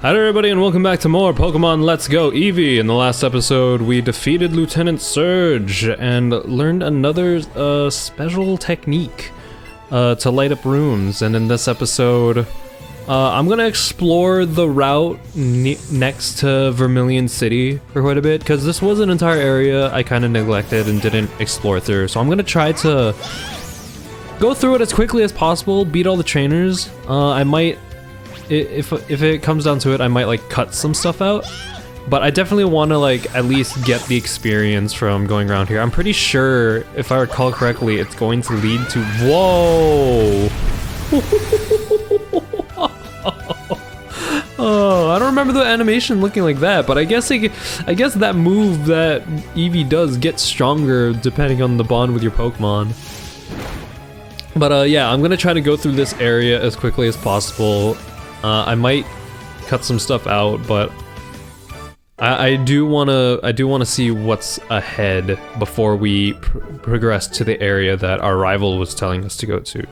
Hi everybody and welcome back to more Pokemon Let's Go Eevee. In the last episode we defeated Lieutenant Surge and learned another special technique to light up rooms, and in this episode I'm gonna explore the route next to Vermilion City for quite a bit, because this was an entire area I kind of neglected and didn't explore through. So I'm gonna try to go through it as quickly as possible, beat all the trainers. I might, if it comes down to it, I might like cut some stuff out, but I definitely want to like at least get the experience from going around here. I'm pretty sure, if I recall correctly, it's going to lead to whoa. Oh, I don't remember the animation looking like that, but I guess that move that Eevee does gets stronger depending on the bond with your Pokemon. But yeah, I'm gonna try to go through this area as quickly as possible. I might cut some stuff out, but I do wanna see what's ahead before we progress to the area that our rival was telling us to go to.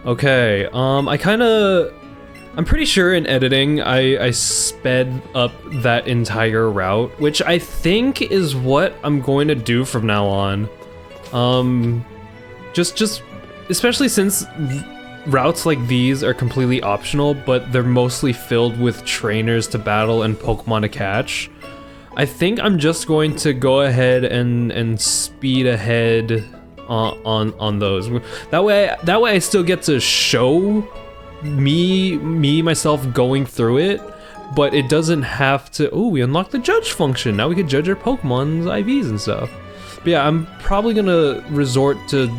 Okay, I'm pretty sure in editing I sped up that entire route, which I think is what I'm going to do from now on. Just especially since routes like these are completely optional, but they're mostly filled with trainers to battle and Pokemon to catch. I think I'm just going to go ahead and speed ahead on those. That way I still get to show myself going through it, but it doesn't have to. Oh, we unlocked the judge function. Now we can judge our Pokemon's IVs and stuff. But yeah, I'm probably gonna resort to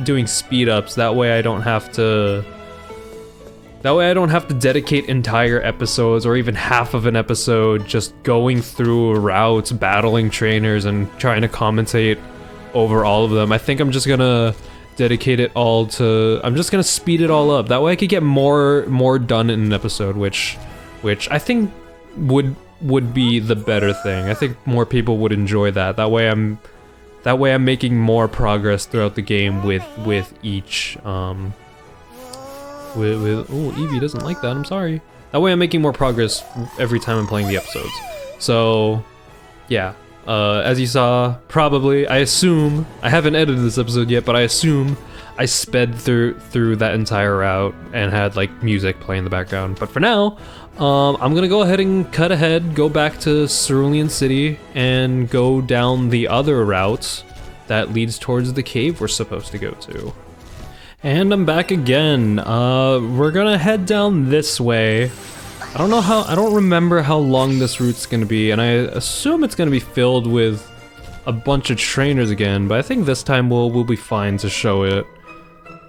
doing speed ups. That way I don't have to dedicate entire episodes or even half of an episode just going through routes, battling trainers, and trying to commentate over all of them. I think I'm just gonna dedicate it all to, I'm just gonna speed it all up. That way I could get more done in an episode, which I think would be the better thing. I think more people would enjoy that. That way I'm making more progress throughout the game with each oh, Eevee doesn't like that, I'm sorry. That way I'm making more progress every time I'm playing the episodes. So yeah. As you saw, probably, I assume, I haven't edited this episode yet, but I assume I sped through that entire route and had like music playing in the background. But for now, I'm gonna go ahead and cut ahead, go back to Cerulean City, and go down the other route that leads towards the cave we're supposed to go to. And I'm back again. We're gonna head down this way. I don't remember how long this route's gonna be, and I assume it's gonna be filled with a bunch of trainers again, but I think this time we'll be fine to show it.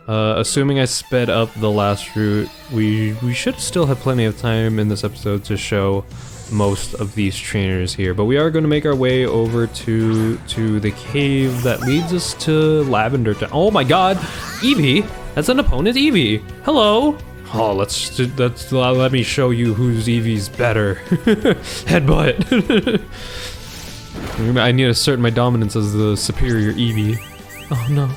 Assuming I sped up the last route, we should still have plenty of time in this episode to show most of these trainers here, but we are going to make our way over to the cave that leads us to Lavender Town. Oh my god! Eevee! That's an opponent Eevee! Hello! Oh, let me show you whose Eevee's better. Headbutt. I need to assert my dominance as the superior Eevee. Oh no.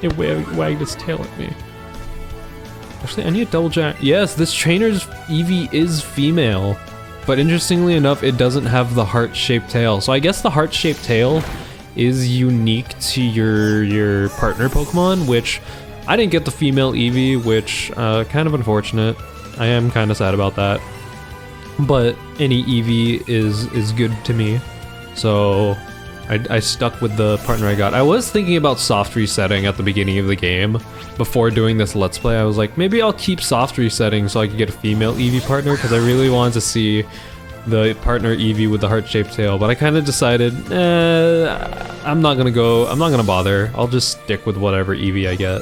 It wagged its tail at me. Actually, I need a double jack. Yes, this trainer's Eevee is female. But interestingly enough, it doesn't have the heart-shaped tail. So I guess the heart-shaped tail is unique to your partner Pokemon, which I didn't get the female Eevee, which kind of unfortunate. I am kind of sad about that. but any Eevee is good to me. So I stuck with the partner I got. I was thinking about soft resetting at the beginning of the game. Before doing this Let's Play, I was like, maybe I'll keep soft resetting so I could get a female Eevee partner, because I really wanted to see the partner Eevee with the heart-shaped tail, but I kind of decided, I'm not gonna bother. I'll just stick with whatever Eevee I get.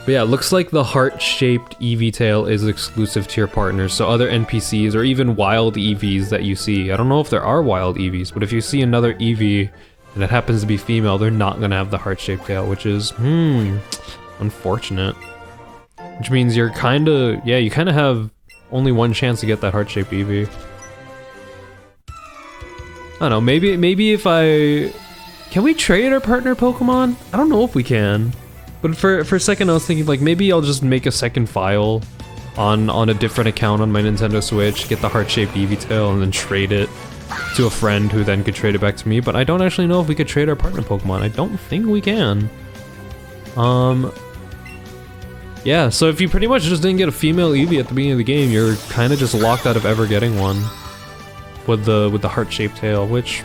But yeah, it looks like the heart-shaped Eevee tail is exclusive to your partners, so other NPCs or even wild Eevees that you see, I don't know if there are wild Eevees, but if you see another Eevee and it happens to be female, they're not gonna have the heart-shaped tail, which is, unfortunate. Which means you kinda have only one chance to get that heart-shaped Eevee. I don't know, maybe if can we trade our partner Pokemon? I don't know if we can. But for a second I was thinking, like, maybe I'll just make a second file on a different account on my Nintendo Switch, get the heart-shaped Eevee tail, and then trade it to a friend who then could trade it back to me. But I don't actually know if we could trade our partner Pokemon. I don't think we can. Yeah, so if you pretty much just didn't get a female Eevee at the beginning of the game, you're kind of just locked out of ever getting one with the heart-shaped tail, which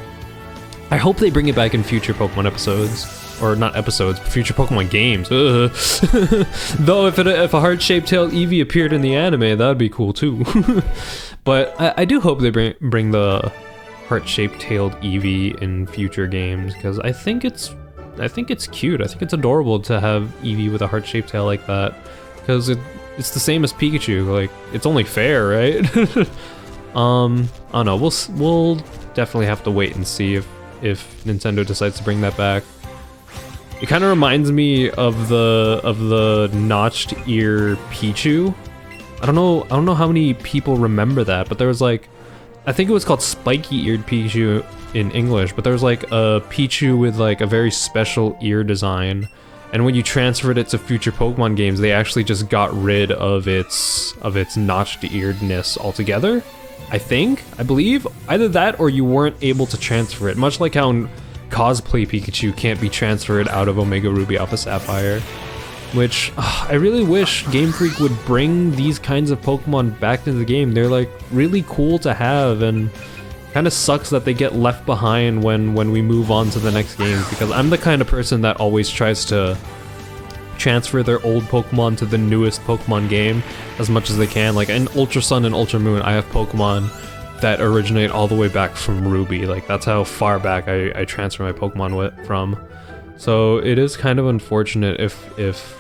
I hope they bring it back in future Pokemon episodes. Or not episodes, but future Pokemon games. Though if a heart-shaped tail Eevee appeared in the anime, that'd be cool too. But I do hope they bring the heart-shaped tailed Eevee in future games, because I think it's cute. I think it's adorable to have Eevee with a heart-shaped tail like that, because it's the same as Pikachu. Like, it's only fair, right? I don't know. We'll definitely have to wait and see if Nintendo decides to bring that back. It kind of reminds me of the notched ear Pichu. I don't know how many people remember that, but there was like, I think it was called spiky-eared Pichu in English, but there was like a Pichu with like a very special ear design, and when you transferred it to future Pokemon games, they actually just got rid of its notched earedness altogether. I believe either that or you weren't able to transfer it, much like how cosplay Pikachu can't be transferred out of Omega Ruby Alpha Sapphire, which I really wish Game Freak would bring these kinds of Pokemon back into the game. They're like really cool to have, and kind of sucks that they get left behind when we move on to the next games, because I'm the kind of person that always tries to transfer their old Pokemon to the newest Pokemon game as much as they can. Like in Ultra Sun and Ultra Moon, I have Pokemon that originate all the way back from Ruby. Like, that's how far back I transfer my Pokemon from. So it is kind of unfortunate if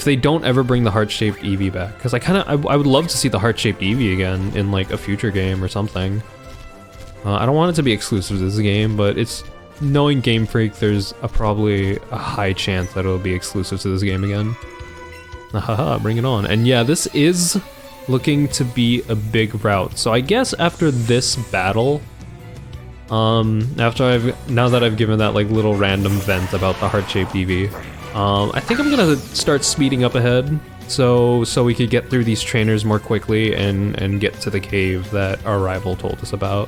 they don't ever bring the heart-shaped Eevee back, because I would love to see the heart-shaped Eevee again in like a future game or something. I don't want it to be exclusive to this game, but it's, knowing Game Freak, there's probably a high chance that it'll be exclusive to this game again. Haha, bring it on. And yeah, this is looking to be a big route. So I guess after this battle, now that I've given that like little random vent about the heart-shaped Eevee, I think I'm gonna start speeding up ahead so we could get through these trainers more quickly and get to the cave that our rival told us about.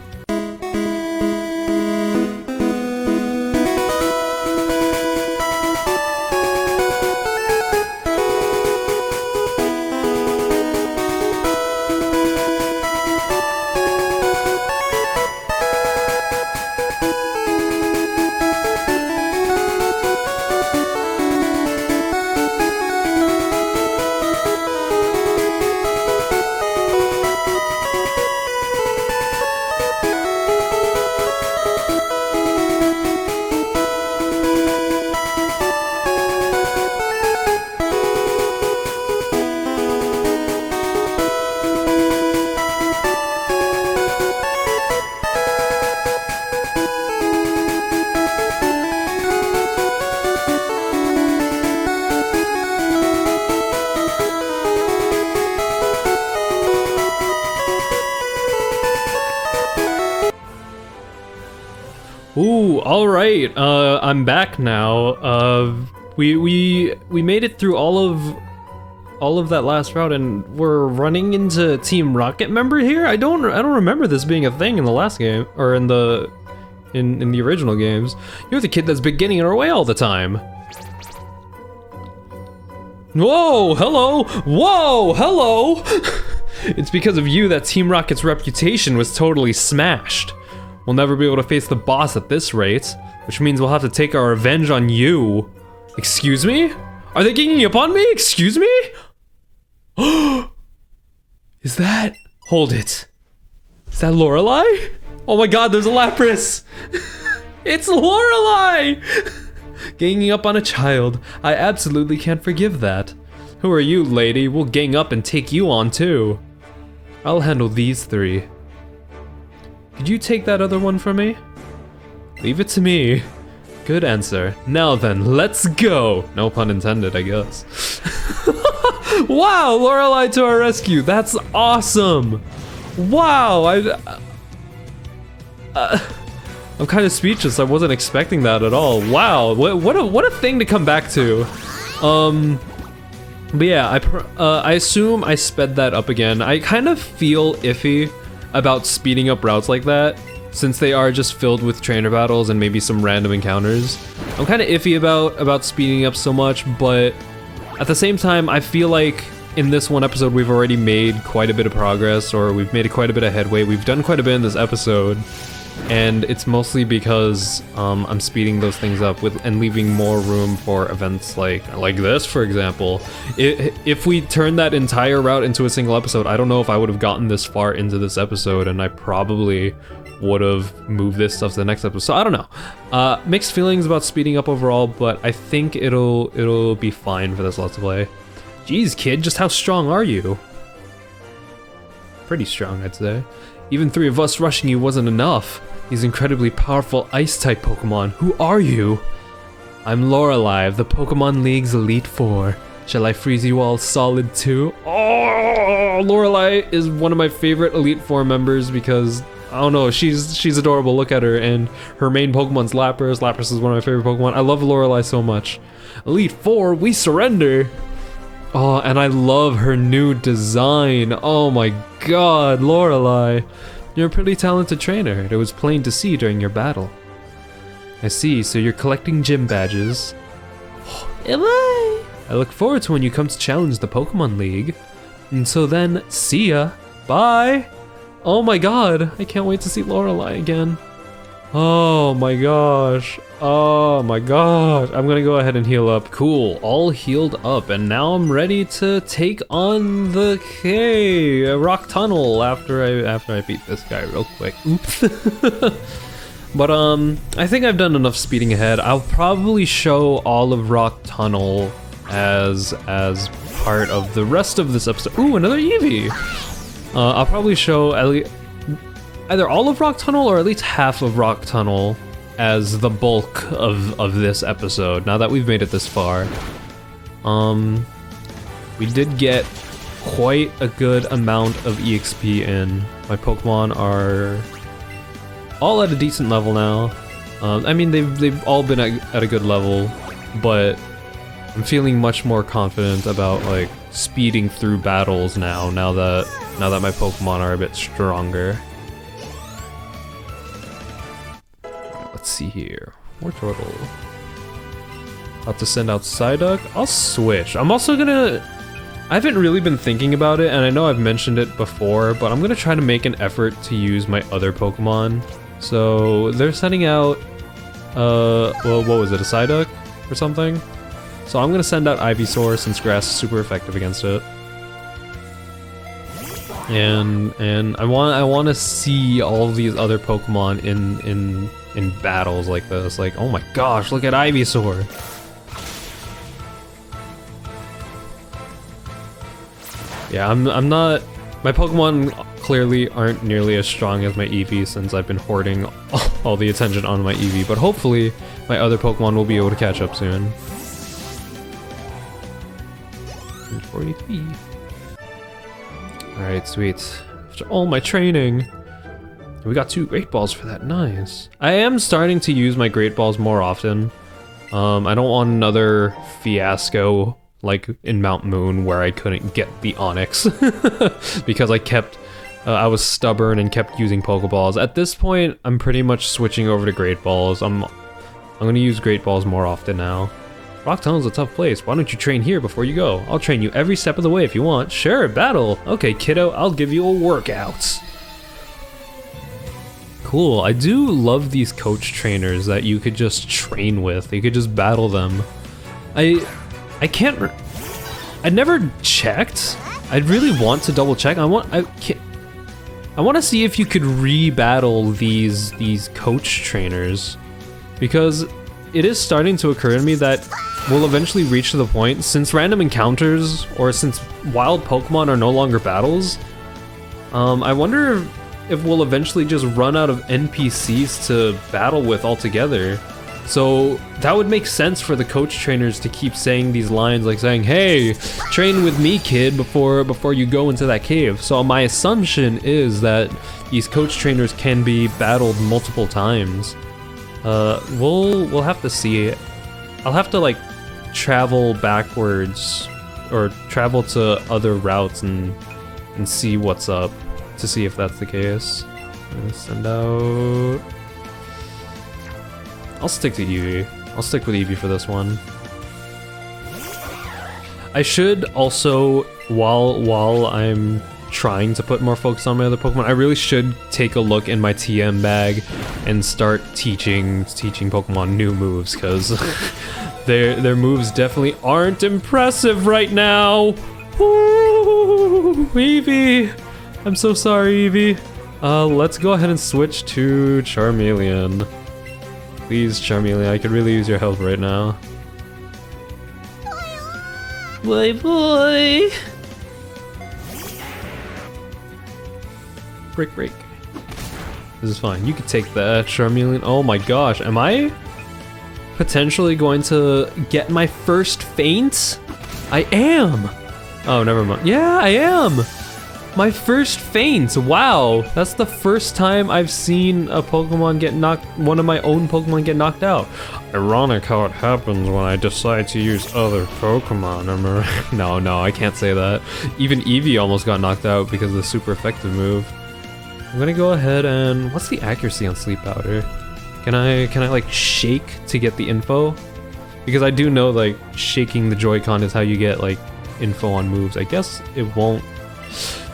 Ooh, all right. I'm back now. We made it through all of that last route, and we're running into Team Rocket member here. I don't remember this being a thing in the last game, or in the original games. You're the kid that's been getting in our way all the time. Whoa, hello. Whoa, hello. It's because of you that Team Rocket's reputation was totally smashed. We'll never be able to face the boss at this rate, which means we'll have to take our revenge on you. Excuse me? Are they ganging up on me? Excuse me? Is that... Hold it. Is that Lorelei? Oh my god, there's a Lapras! It's Lorelei! Ganging up on a child. I absolutely can't forgive that. Who are you, lady? We'll gang up and take you on too. I'll handle these three. Could you take that other one from me? Leave it to me. Good answer. Now then, let's go! No pun intended, I guess. Wow, Lorelei to our rescue. That's awesome. Wow, I'm kind of speechless. I wasn't expecting that at all. Wow, what a thing to come back to. But yeah, I assume I sped that up again. I kind of feel iffy about speeding up routes like that, since they are just filled with trainer battles and maybe some random encounters. I'm kind of iffy about speeding up so much, but at the same time, I feel like in this one episode we've already made quite a bit of progress, or we've made quite a bit of headway. We've done quite a bit in this episode, and it's mostly because I'm speeding those things up and leaving more room for events like this, for example. If we turned that entire route into a single episode, I don't know if I would have gotten this far into this episode, and I probably would have moved this stuff to the next episode. So I don't know. Mixed feelings about speeding up overall, but I think it'll be fine for this Let's Play. Jeez, kid, just how strong are you? Pretty strong, I'd say. Even 3 of us rushing you wasn't enough. These incredibly powerful Ice-type Pokemon. Who are you? I'm Lorelei of the Pokemon League's Elite Four. Shall I freeze you all solid too? Oh, Lorelei is one of my favorite Elite Four members because, I don't know, she's adorable. Look at her, and her main Pokemon's Lapras. Lapras is one of my favorite Pokemon. I love Lorelei so much. Elite Four, we surrender. Oh, and I love her new design. Oh my god, Lorelei. You're a pretty talented trainer. It was plain to see during your battle. I see, so you're collecting gym badges. Am I? I look forward to when you come to challenge the Pokemon League. And so then, see ya. Bye. Oh my god, I can't wait to see Lorelei again. Oh my gosh. Oh my god. I'm gonna go ahead and heal up. Cool, all healed up, and now I'm ready to take on the rock tunnel after I beat this guy real quick. Oops. But I think I've done enough speeding ahead. I'll probably show all of Rock Tunnel as part of the rest of this episode. Ooh, another Eevee. I'll probably show at least either all of Rock Tunnel or at least half of Rock Tunnel as the bulk of this episode, now that we've made it this far. We did get quite a good amount of EXP in. My Pokemon are all at a decent level now. I mean, they've all been at a good level, but I'm feeling much more confident about like speeding through battles now that my Pokemon are a bit stronger. Let's see here. More turtle. About to send out Psyduck. I'll switch. I'm also gonna... I haven't really been thinking about it, and I know I've mentioned it before, but I'm gonna try to make an effort to use my other Pokemon. So they're sending out, well, what was it, a Psyduck or something? So I'm gonna send out Ivysaur since Grass is super effective against it. And I want to see all these other Pokemon in battles like this. Like, oh my gosh, look at Ivysaur. Yeah, I'm not... My Pokemon clearly aren't nearly as strong as my Eevee since I've been hoarding all the attention on my Eevee, but hopefully my other Pokemon will be able to catch up soon. 43. Alright, sweet. After all my training, we got 2 Great Balls for that, nice. I am starting to use my Great Balls more often. I don't want another fiasco like in Mount Moon where I couldn't get the Onyx because I was stubborn and kept using Pokeballs. At this point, I'm pretty much switching over to Great Balls. I'm gonna use Great Balls more often now. Rock Tunnel's a tough place. Why don't you train here before you go? I'll train you every step of the way if you want. Sure, battle. Okay, kiddo, I'll give you a workout. Cool. I do love these coach trainers that you could just train with. You could just battle them. I can't. I never checked. I really want to double check. I want to see if you could re-battle these coach trainers, because it is starting to occur to me that we'll eventually reach to the point, since random encounters or since wild Pokemon are no longer battles. I wonder if we'll eventually just run out of NPCs to battle with altogether. So that would make sense for the coach trainers to keep saying these lines, like saying, "Hey, train with me, kid, before you go into that cave." So my assumption is that these coach trainers can be battled multiple times. We'll have to see. I'll have to like travel backwards or travel to other routes and see what's up to see if that's the case. Send out. I'll stick to Eevee. I'll stick with Eevee for this one. I should also, while I'm trying to put more focus on my other Pokemon, I really should take a look in my TM bag and start teaching Pokemon new moves, because their moves definitely aren't impressive right now. Woo, Eevee! I'm so sorry, Eevee. Let's go ahead and switch to Charmeleon. Please, Charmeleon, I could really use your help right now. Boy. Break. This is fine. You can take that, Charmeleon. Oh my gosh, am I potentially going to get my first feint? I am! Oh, never mind. Yeah, I am! My first feint! Wow! That's the first time I've seen a Pokemon get one of my own Pokemon get knocked out. Ironic how it happens when I decide to use other Pokemon. No, I can't say that. Even Eevee almost got knocked out because of the super effective move. I'm gonna go ahead and... What's the accuracy on Sleep Powder? Can I like shake to get the info? Because I do know like shaking the Joy-Con is how you get like info on moves. I guess it won't.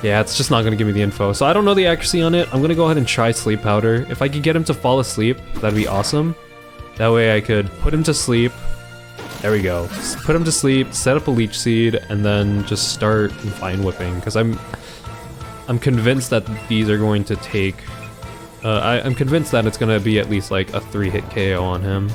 Yeah, it's just not gonna give me the info. So I don't know the accuracy on it. I'm gonna go ahead and try Sleep Powder. If I could get him to fall asleep, that'd be awesome. That way I could put him to sleep. There we go. Just put him to sleep, set up a Leech Seed, and then just start Vine Whipping. Because I'm convinced that these are going to take... I'm convinced that it's gonna be at least like a 3-hit KO on him.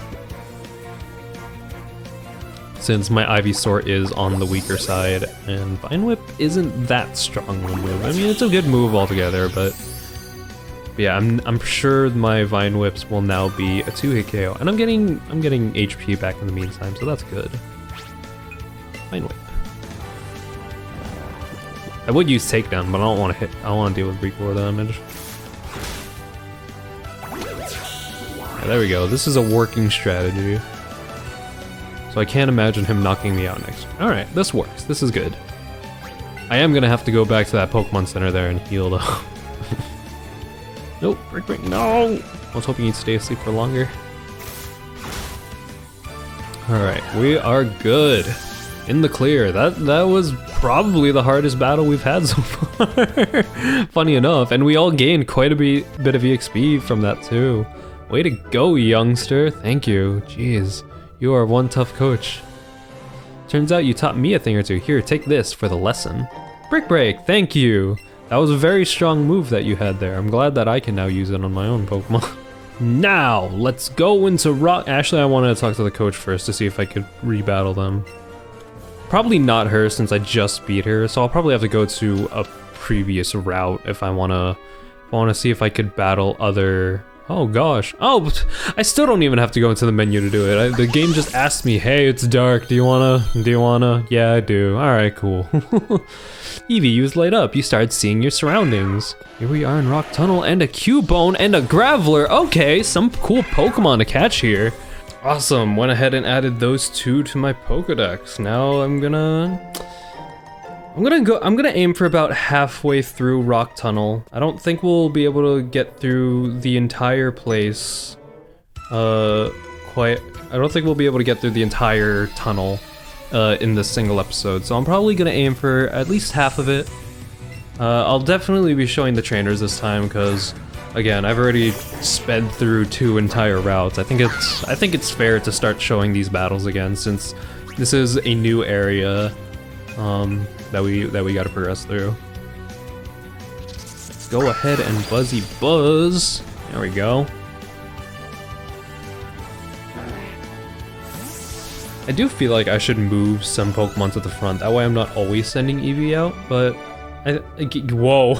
Since my Ivysaur is on the weaker side, and Vine Whip isn't that strong of a move. I mean, it's a good move altogether, but yeah, I'm sure my Vine Whips will now be a 2-hit KO, and I'm getting HP back in the meantime, so that's good. Vine Whip. I would use Takedown, but I don't want to hit. I want to deal with recoil damage. Yeah, there we go. This is a working strategy. So I can't imagine him knocking me out next. Alright, this works. This is good. I am gonna have to go back to that Pokemon Center there and heal though. Nope, break, no! I was hoping you'd stay asleep for longer. Alright, we are good. In the clear. That was probably the hardest battle we've had so far. Funny enough, and we all gained quite a bit of EXP from that too. Way to go, youngster. Thank you. Jeez. You are one tough coach. Turns out you taught me a thing or two. Here, take this for the lesson. Break, thank you! That was a very strong move that you had there. I'm glad that I can now use it on my own Pokemon. Now, let's go into rock... Actually, I wanted to talk to the coach first to see if I could rebattle them. Probably not her, since I just beat her, so I'll probably have to go to a previous route if I wanna see if I could battle other... Oh gosh. Oh, I still don't even have to go into the menu to do it. The game just asked me, hey, it's dark, do you wanna? Yeah, I do. Alright, cool. Eevee, you was light up. You started seeing your surroundings. Here we are in Rock Tunnel, and a Cubone, and a Graveler. Okay, some cool Pokemon to catch here. Awesome, went ahead and added those two to my Pokedex. Now I'm gonna aim for about halfway through Rock Tunnel. I don't think we'll be able to get through the entire place we'll be able to get through the entire tunnel in this single episode. So I'm probably gonna aim for at least half of it. I'll definitely be showing the trainers this time because, again, I've already sped through 2 entire routes. I think it's fair to start showing these battles again since this is a new area that we gotta progress through. Let's go ahead and Buzzy Buzz. There we go. I do feel like I should move some Pokemon to the front. That way I'm not always sending Eevee out, but whoa.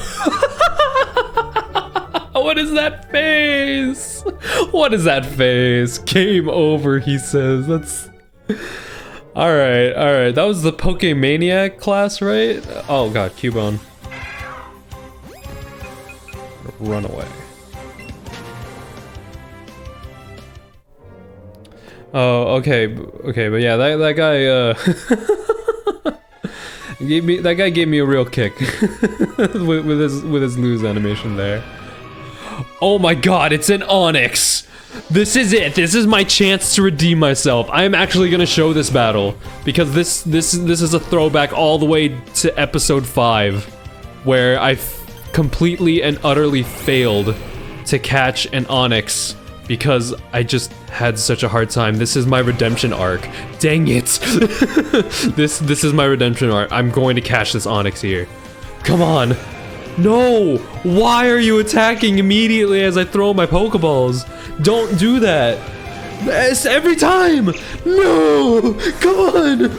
What is that face? What is that face? Game over, he says. That's... Alright, alright. That was the Pokemaniac class, right? Oh god, Cubone. Run away. Oh, okay, but yeah, that guy, that guy gave me a real kick with his lose animation there. Oh my god, it's an Onix! This is it. This is my chance to redeem myself. I am actually gonna show this battle because this is a throwback all the way to episode 5, where I completely and utterly failed to catch an Onix because I just had such a hard time. This is my redemption arc. Dang it! This is my redemption arc. I'm going to catch this Onix here. Come on! No! Why are you attacking immediately as I throw my Pokeballs? Don't do that! It's every time! No! Come on!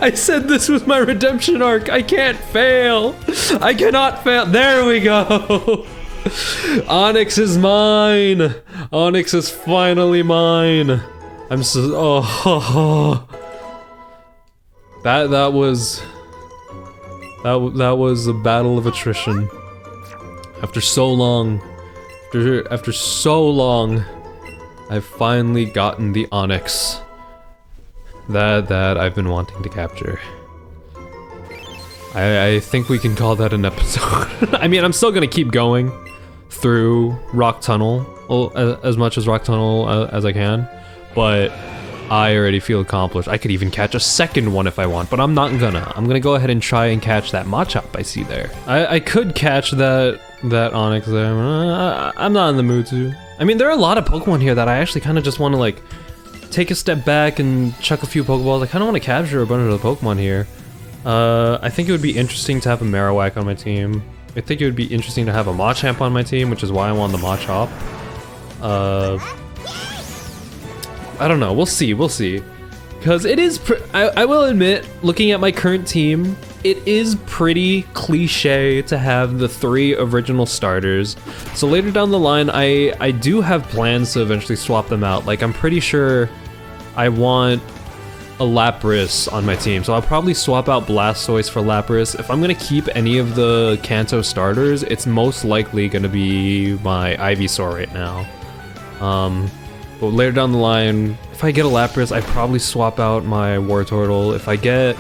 I said this was my redemption arc. I can't fail! I cannot fail! There we go! Onix is mine! Onix is finally mine! I'm so... oh. That was a battle of attrition. After so long, after so long, I've finally gotten the Onix that I've been wanting to capture. I think we can call that an episode. I mean, I'm still gonna keep going through Rock Tunnel, as much as Rock Tunnel as I can, but I already feel accomplished. I could even catch a second one if I want, but I'm not gonna. I'm gonna go ahead and try and catch that Machop I see there. I could catch that Onix there. I'm not in the mood to. I mean, there are a lot of Pokemon here that I actually kind of just want to like take a step back and chuck a few Pokeballs. I kind of want to capture a bunch of the Pokemon here. I think it would be interesting to have a Marowak on my team. I think it would be interesting to have a Machamp on my team, which is why I want the Machop. I don't know, we'll see. Because it is, I will admit, looking at my current team, it is pretty cliche to have the 3 original starters. So later down the line, I do have plans to eventually swap them out. Like, I'm pretty sure I want a Lapras on my team, so I'll probably swap out Blastoise for Lapras. If I'm gonna keep any of the Kanto starters, it's most likely gonna be my Ivysaur right now. But later down the line, if I get a Lapras, I'd probably swap out my Wartortle. If I get...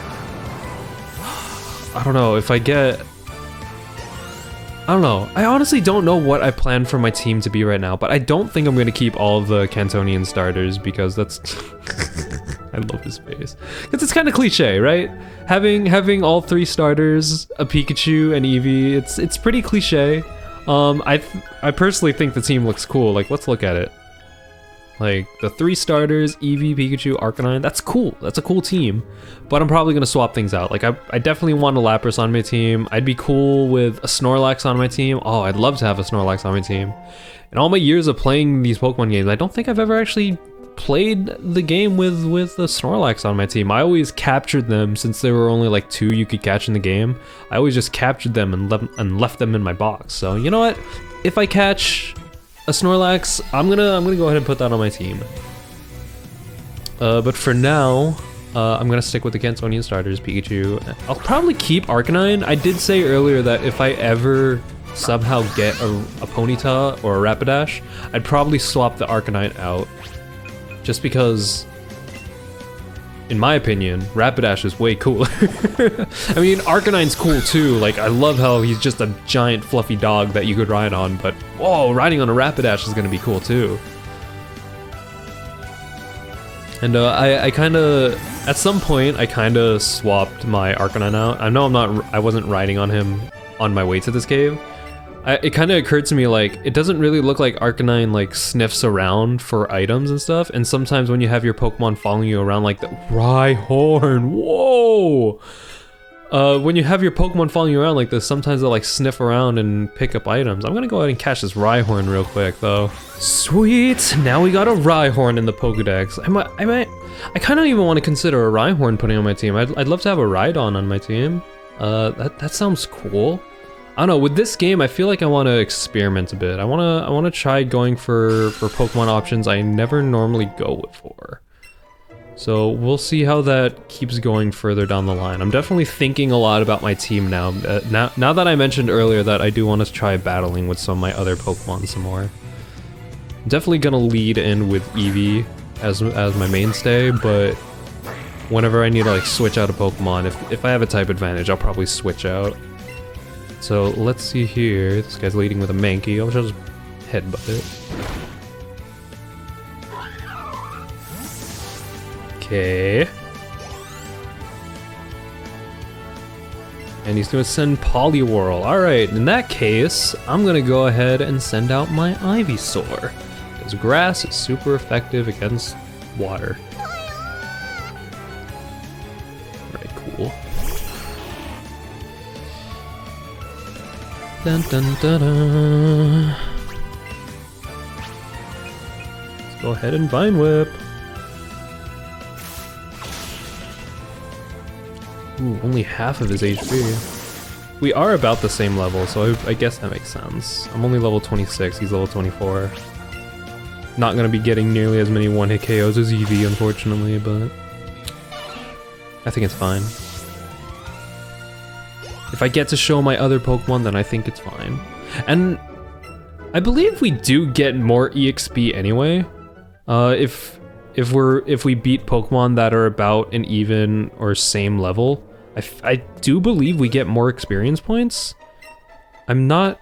I don't know, I don't know. I honestly don't know what I plan for my team to be right now, but I don't think I'm gonna keep all of the Cantonian starters because that's... I love his face. Because it's kind of cliche, right? Having all 3 starters, a Pikachu and Eevee, it's pretty cliche. I personally think the team looks cool. Like, let's look at it. Like, the 3 starters, Eevee, Pikachu, Arcanine, that's cool. That's a cool team. But I'm probably gonna swap things out. Like, I definitely want a Lapras on my team. I'd be cool with a Snorlax on my team. Oh, I'd love to have a Snorlax on my team. In all my years of playing these Pokemon games, I don't think I've ever actually played the game with a Snorlax on my team. I always captured them since there were only like 2 you could catch in the game. I always just captured them and left them in my box. So, you know what? If I catch a Snorlax, I'm gonna go ahead and put that on my team. But for now, I'm gonna stick with the Cantonian starters, Pikachu. I'll probably keep Arcanine. I did say earlier that if I ever somehow get a Ponyta or a Rapidash, I'd probably swap the Arcanine out. Just because, in my opinion, Rapidash is way cooler. I mean, Arcanine's cool too. Like, I love how he's just a giant fluffy dog that you could ride on, but whoa, riding on a Rapidash is gonna be cool too. And I kind of, at some point, I kind of swapped my Arcanine out. I know I wasn't riding on him on my way to this cave. It kind of occurred to me, like, it doesn't really look like Arcanine, like, sniffs around for items and stuff. And sometimes when you have your Pokemon following you around, like the Rhyhorn, whoa! When you have your Pokemon following you around like this, sometimes they'll like sniff around and pick up items. I'm gonna go ahead and catch this Rhyhorn real quick though. Sweet! Now we got a Rhyhorn in the Pokedex. I kind of even want to consider a Rhyhorn putting on my team. I'd love to have a Rhydon on my team. That sounds cool. I don't know, with this game, I feel like I want to experiment a bit. I wanna try going for Pokemon options I never normally go for. So we'll see how that keeps going further down the line. I'm definitely thinking a lot about my team now. Now that I mentioned earlier that I do want to try battling with some of my other Pokemon some more. I'm definitely gonna lead in with Eevee as my mainstay, but whenever I need to like switch out a Pokemon, if I have a type advantage, I'll probably switch out. So let's see here. This guy's leading with a Mankey. I'll just headbutt it. Okay. And he's gonna send Poliwhirl. Alright, in that case, I'm gonna go ahead and send out my Ivysaur. Because grass is super effective against water. Alright, cool. Dun dun dun dun. Let's go ahead and Vine Whip. Ooh, only half of his HP. We are about the same level, so I guess that makes sense. I'm only level 26, he's level 24. Not gonna be getting nearly as many one-hit KOs as Eevee, unfortunately, but I think it's fine. If I get to show my other Pokemon, then I think it's fine. And I believe we do get more EXP anyway. If we beat Pokemon that are about an even or same level, I do believe we get more experience points. I'm not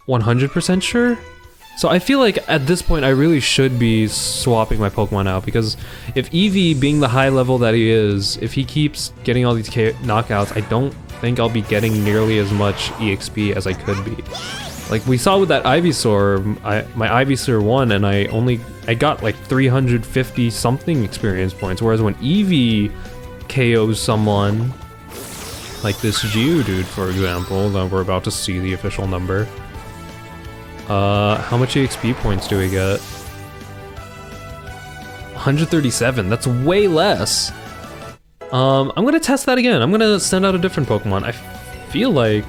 100% sure. So I feel like at this point I really should be swapping my Pokemon out, because if Eevee, being the high level that he is, if he keeps getting all these knockouts, I don't think I'll be getting nearly as much EXP as I could be. Like we saw with that Ivysaur, my Ivysaur won and I got like 350 something experience points, whereas when Eevee KOs someone, like this Geodude for example, that we're about to see the official number, how much EXP points do we get? 137, that's way less. I'm gonna test that again. I'm gonna send out a different Pokemon. I feel like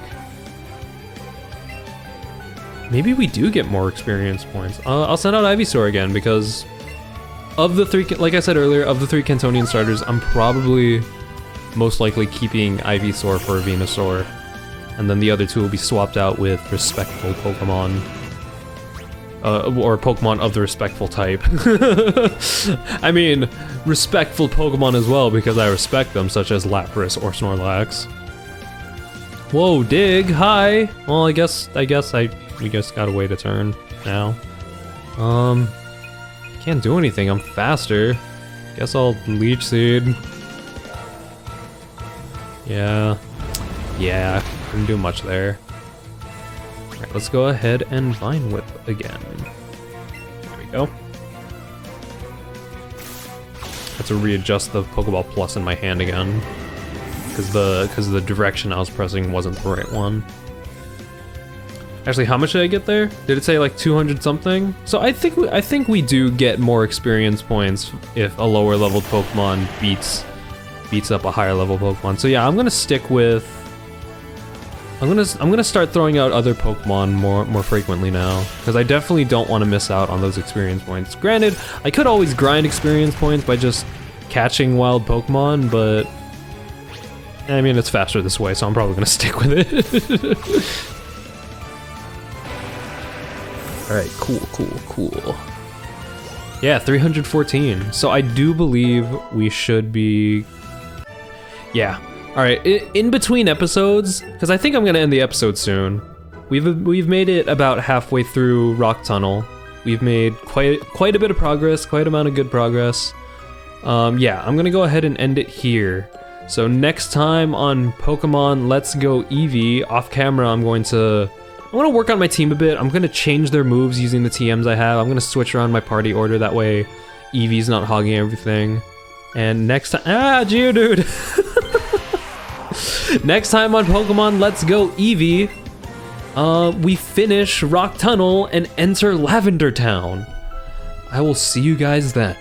maybe we do get more experience points. I'll send out Ivysaur again, because of the three, like I said earlier, of the three Cantonian starters, I'm probably most likely keeping Ivysaur for Venusaur. And then the other two will be swapped out with respectful Pokemon. Or Pokemon of the respectful type. I mean, respectful Pokemon as well, because I respect them, such as Lapras or Snorlax. Whoa, Dig, hi! Well, I guess we just gotta wait a turn now. Can't do anything, I'm faster. Guess I'll Leech Seed. Yeah, couldn't do much there. Alright, let's go ahead and Vine Whip again. There we go. Have to readjust the Pokeball Plus in my hand again, because the direction I was pressing wasn't the right one. Actually, how much did I get there? Did it say like 200 something? So I think we do get more experience points if a lower leveled Pokemon beats up a higher level Pokemon. So yeah, I'm gonna stick with. I'm gonna start throwing out other Pokemon more frequently now, because I definitely don't want to miss out on those experience points. Granted, I could always grind experience points by just catching wild Pokemon, but I mean it's faster this way, so I'm probably gonna stick with it. All right, cool. Yeah, 314. So I do believe we should be. Yeah. Alright, in between episodes, because I think I'm gonna end the episode soon. We've made it about halfway through Rock Tunnel. We've made quite a bit of progress, quite amount of good progress. Yeah, I'm gonna go ahead and end it here. So next time on Pokemon Let's Go Eevee, off camera, I'm gonna work on my team a bit. I'm gonna change their moves using the TMs I have. I'm gonna switch around my party order, that way Eevee's not hogging everything. And next time, Geodude! Next time on Pokemon Let's Go Eevee, we finish Rock Tunnel and enter Lavender Town. I will see you guys then.